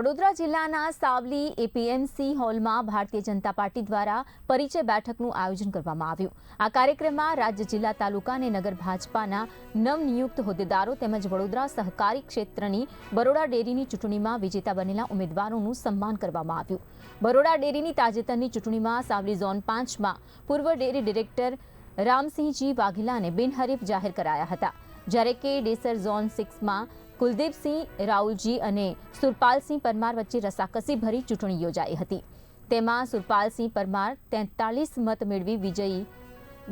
વડોદરા જિલ્લાના સાવલી એપીએમસી હોલમાં ભારતીય જનતા પાર્ટી દ્વારા પરિચય બેઠકનું આયોજન કરવામાં આવ્યું। આ કાર્યક્રમમાં રાજ્ય, જિલ્લા, તાલુકા અને નગર ભાજપાના નવનિયુક્ત હોદ્દેદારો તેમજ વડોદરા સહકારી ક્ષેત્રની બરોડા ડેરીની ચૂંટણીમાં વિજેતા બનેલા ઉમેદવારોનું સન્માન કરવામાં આવ્યું। બરોડા ડેરીની તાજેતરની ચૂંટણીમાં સાવલી ઝોન 5માં પૂર્વ ડેરી ડિરેક્ટર રામસિંહજી વાઘેલાને બિનહરીફ જાહેર કરાયા હતા, જ્યારે કે ડેસર ઝોન 6માં કુલદીપસિંહ રાઉલજી અને સુરપાલસિંહ પરમાર વચ્ચે રસાકસી ભરી ચૂંટણી યોજાઈ હતી। તેમાં સુરપાલસિંહ પરમાર 43 મત મેળવી વિજયી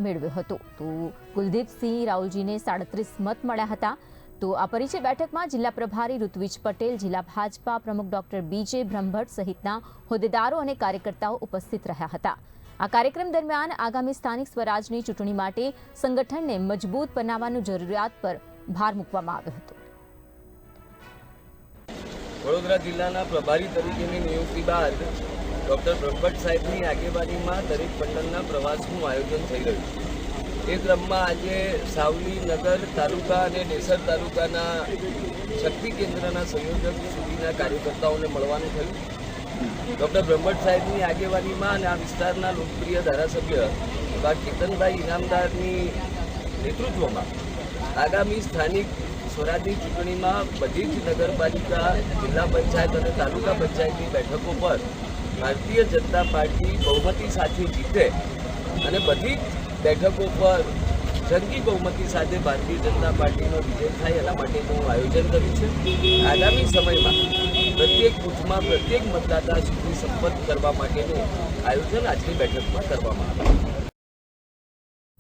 મેળવ્યો હતો, તો કુલદીપસિંહ રાઉલજીને 37 મત મળ્યા હતા। તો આ પરિચય બેઠકમાં જિલ્લા પ્રભારી ઋત્વિજ પટેલ, જિલ્લા ભાજપા પ્રમુખ ડોક્ટર બીજે બ્રહ્મભટ્ટ સહિતના હોદ્દેદારો અને કાર્યકર્તાઓ ઉપસ્થિત રહ્યા હતા। આ કાર્યક્રમ દરમિયાન આગામી સ્થાનિક સ્વરાજની ચૂંટણી માટે સંગઠનને મજબૂત બનાવવાની જરૂરિયાત પર ભાર મૂકવામાં આવ્યો હતો। વડોદરા જિલ્લાના પ્રભારી તરીકેની નિયુક્તિ બાદ ડૉક્ટર બ્રહ્મભટ્ટ સાહેબની આગેવાનીમાં દરેક મંડળના પ્રવાસનું આયોજન થઈ રહ્યું છે। એ ક્રમમાં આજે સાવલી નગર તાલુકા અને ડેસર તાલુકાના શક્તિ કેન્દ્રના સંયોજક સુધીના કાર્યકર્તાઓને મળવાનું થયું। ડૉક્ટર બ્રહ્મભટ્ટ સાહેબની આગેવાનીમાં અને આ વિસ્તારના લોકપ્રિય ધારાસભ્ય એવા કેતનભાઈ ઇનામદારની નેતૃત્વમાં આગામી સ્થાનિક સ્વરાજની ચૂંટણીમાં બધી જ નગરપાલિકા, જિલ્લા પંચાયત અને તાલુકા પંચાયતની બેઠકો પર ભારતીય જનતા પાર્ટી બહુમતી સાથે જીતે અને બધી જ બેઠકો પર જંગી બહુમતી સાથે ભારતીય જનતા પાર્ટીનો વિજય થાય, એના માટેનું આયોજન કર્યું છે। આગામી સમયમાં પ્રત્યેક બૂથમાં પ્રત્યેક મતદાતા સુધી સંપર્ક કરવા માટેનું આયોજન આજની બેઠકમાં કરવામાં આવ્યું।